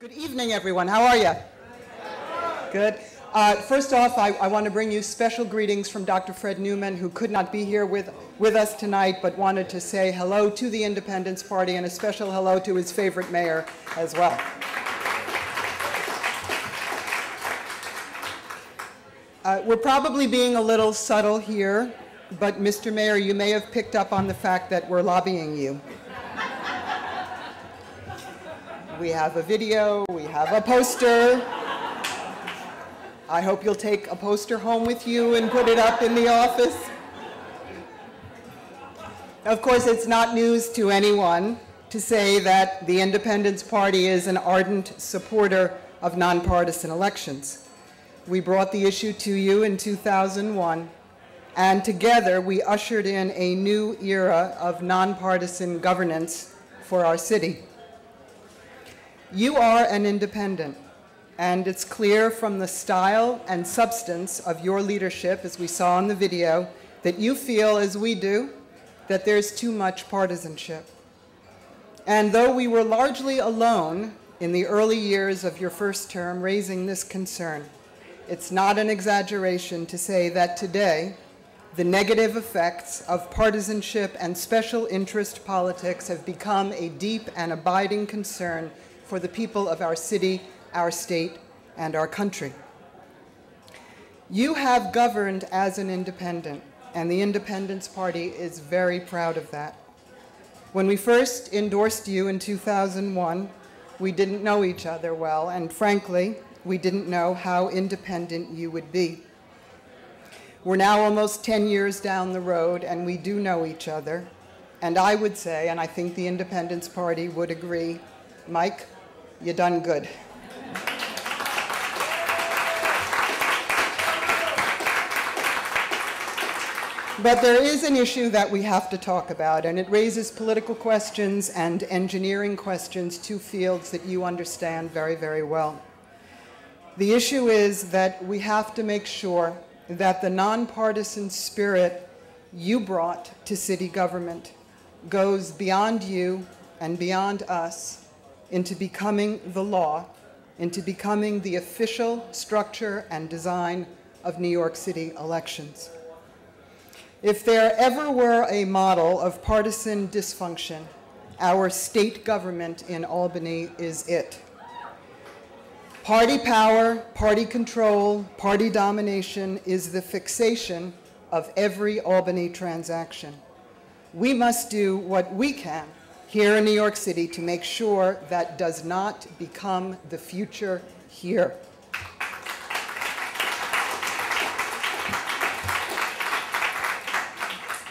Good evening, everyone. How are you? Good. First off, I want to bring you special greetings from Dr. Fred Newman, who could not be here with us tonight, but wanted to say hello to the Independence Party and a special hello to his favorite mayor as well. We're probably being a little subtle here, but Mr. Mayor, you may have picked up on the fact that we're lobbying you. We have a video, we have a poster. I hope you'll take a poster home with you and put it up in the office. Of course, it's not news to anyone to say that the Independence Party is an ardent supporter of nonpartisan elections. We brought the issue to you in 2001, and together we ushered in a new era of nonpartisan governance for our city. You are an independent, and it's clear from the style and substance of your leadership, as we saw in the video, that you feel, as we do, that there's too much partisanship. And though we were largely alone in the early years of your first term raising this concern, it's not an exaggeration to say that today, the negative effects of partisanship and special interest politics have become a deep and abiding concern for the people of our city, our state, and our country. You have governed as an independent, and the Independence Party is very proud of that. When we first endorsed you in 2001, we didn't know each other well, and frankly, we didn't know how independent you would be. We're now almost 10 years down the road, and we do know each other. And I would say, and I think the Independence Party would agree, Mike, you done good. But there is an issue that we have to talk about, and it raises political questions and engineering questions, two fields that you understand very, very well. The issue is that we have to make sure that the nonpartisan spirit you brought to city government goes beyond you and beyond us into becoming the law, into becoming the official structure and design of New York City elections. If there ever were a model of partisan dysfunction, our state government in Albany is it. Party power, party control, party domination is the fixation of every Albany transaction. We must do what we can here in New York City to make sure that does not become the future here.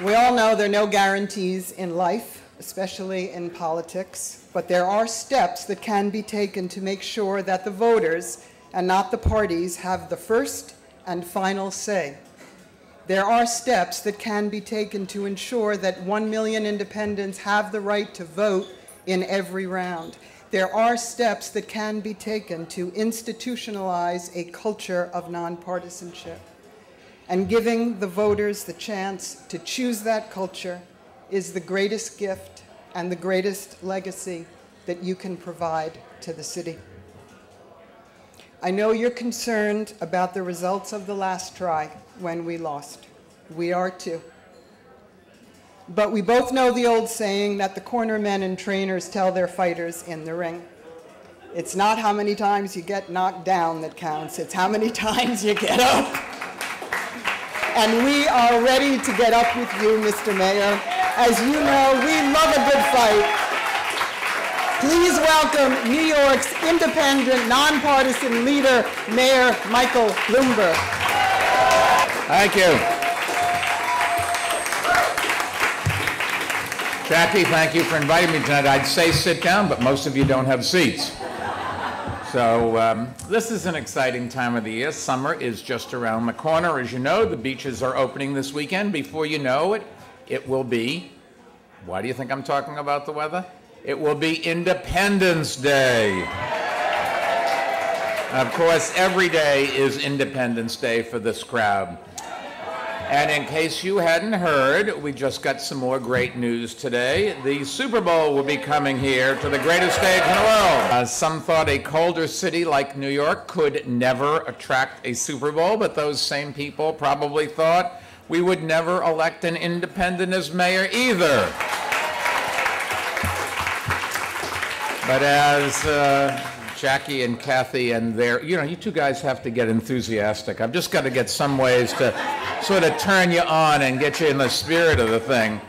We all know there are no guarantees in life, especially in politics, but there are steps that can be taken to make sure that the voters and not the parties have the first and final say. There are steps that can be taken to ensure that 1 million independents have the right to vote in every round. There are steps that can be taken to institutionalize a culture of nonpartisanship. And giving the voters the chance to choose that culture is the greatest gift and the greatest legacy that you can provide to the city. I know you're concerned about the results of the last try when we lost. We are too. But we both know the old saying that the cornermen and trainers tell their fighters in the ring. It's not how many times you get knocked down that counts, it's how many times you get up. And we are ready to get up with you, Mr. Mayor. As you know, we love a good fight. Please welcome New York's independent, nonpartisan leader, Mayor Michael Bloomberg. Thank you. Jackie, thank you for inviting me tonight. I'd say sit down, but most of you don't have seats. So this is an exciting time of the year. Summer is just around the corner. As you know, the beaches are opening this weekend. Before you know it, it will be, why do you think I'm talking about the weather? It will be Independence Day. Of course, every day is Independence Day for this crowd. And in case you hadn't heard, we just got some more great news today. The Super Bowl will be coming here to the greatest stage in the world. Some thought a colder city like New York could never attract a Super Bowl, but those same people probably thought we would never elect an independent as mayor either. But as Jackie and Kathy and you two guys have to get enthusiastic. I've just got to get some ways to sort of turn you on and get you in the spirit of the thing.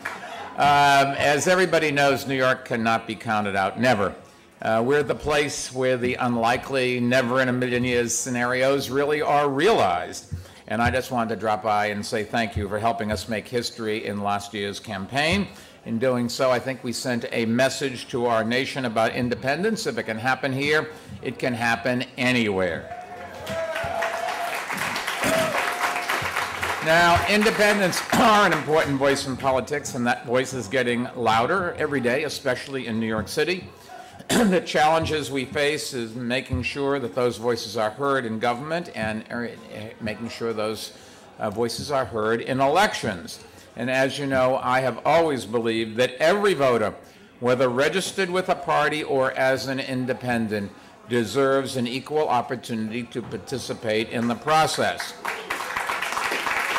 As everybody knows, New York cannot be counted out, never. We're the place where the unlikely, never in a million years scenarios really are realized. And I just wanted to drop by and say thank you for helping us make history in last year's campaign. In doing so, I think we sent a message to our nation about independence. If it can happen here, it can happen anywhere. Now, independents are an important voice in politics, and that voice is getting louder every day, especially in New York City. The challenges we face is making sure that those voices are heard in government and making sure those voices are heard in elections. And as you know, I have always believed that every voter, whether registered with a party or as an independent, deserves an equal opportunity to participate in the process.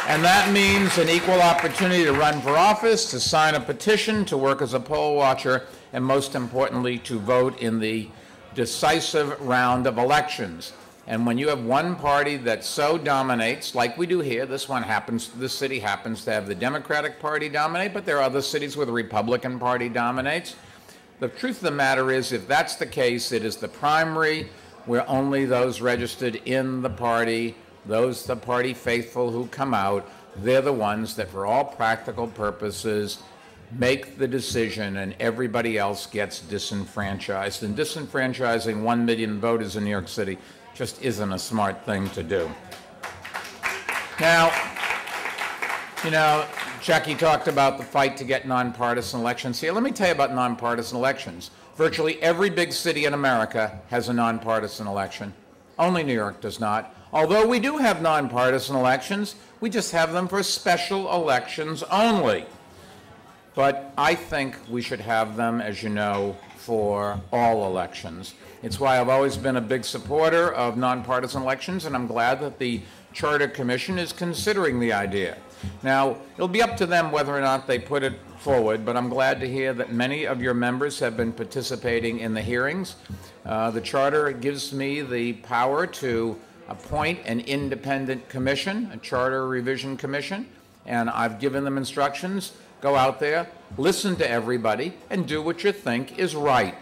And that means an equal opportunity to run for office, to sign a petition, to work as a poll watcher, and most importantly, to vote in the decisive round of elections. And when you have one party that so dominates, like we do here, this city happens to have the Democratic Party dominate, but there are other cities where the Republican Party dominates. The truth of the matter is, if that's the case, it is the primary where only those registered in the party, the party faithful who come out, they're the ones that for all practical purposes make the decision, and everybody else gets disenfranchised. And disenfranchising 1 million voters in New York City just isn't a smart thing to do. Now, Jackie talked about the fight to get nonpartisan elections here. Let me tell you about nonpartisan elections. Virtually every big city in America has a nonpartisan election. Only New York does not. Although we do have nonpartisan elections, we just have them for special elections only. But I think we should have them, as you know, for all elections. It's why I've always been a big supporter of nonpartisan elections, and I'm glad that the Charter Commission is considering the idea. Now, it'll be up to them whether or not they put it forward, but I'm glad to hear that many of your members have been participating in the hearings. The Charter gives me the power to appoint an independent commission, a Charter Revision Commission, and I've given them instructions. Go out there, listen to everybody, and do what you think is right.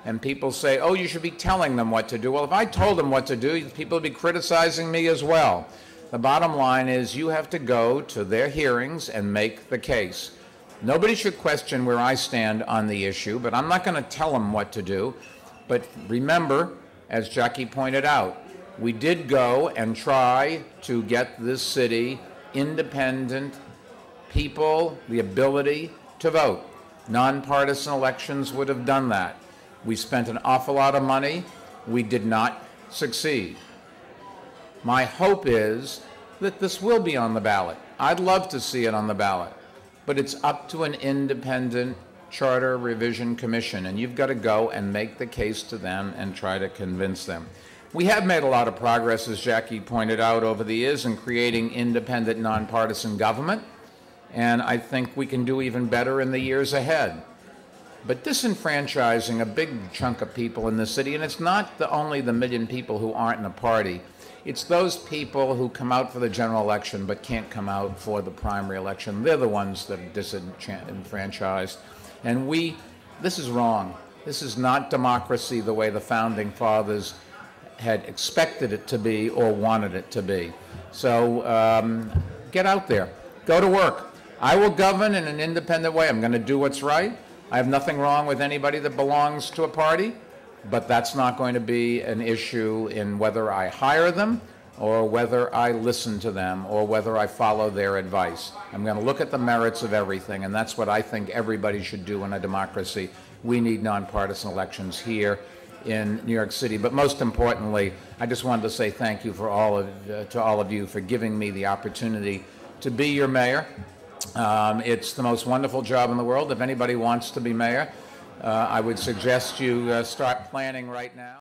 And people say, oh, you should be telling them what to do. Well, if I told them what to do, people would be criticizing me as well. The bottom line is you have to go to their hearings and make the case. Nobody should question where I stand on the issue, but I'm not going to tell them what to do. But remember, as Jackie pointed out, we did go and try to get this city independent people the ability to vote. Nonpartisan elections would have done that. We spent an awful lot of money. We did not succeed. My hope is that this will be on the ballot. I'd love to see it on the ballot, but it's up to an independent Charter Revision Commission, and you've got to go and make the case to them and try to convince them. We have made a lot of progress, as Jackie pointed out, over the years in creating independent, nonpartisan government, and I think we can do even better in the years ahead. But disenfranchising a big chunk of people in the city, and it's not only the million people who aren't in a party, it's those people who come out for the general election but can't come out for the primary election. They're the ones that are disenfranchised. And this is wrong. This is not democracy the way the Founding Fathers had expected it to be or wanted it to be. So get out there. Go to work. I will govern in an independent way. I'm going to do what's right. I have nothing wrong with anybody that belongs to a party, but that's not going to be an issue in whether I hire them or whether I listen to them or whether I follow their advice. I'm going to look at the merits of everything, and that's what I think everybody should do in a democracy. We need nonpartisan elections here in New York City. But most importantly, I just wanted to say thank you to all of you for giving me the opportunity to be your mayor. It's the most wonderful job in the world. If anybody wants to be mayor, I would suggest you start planning right now.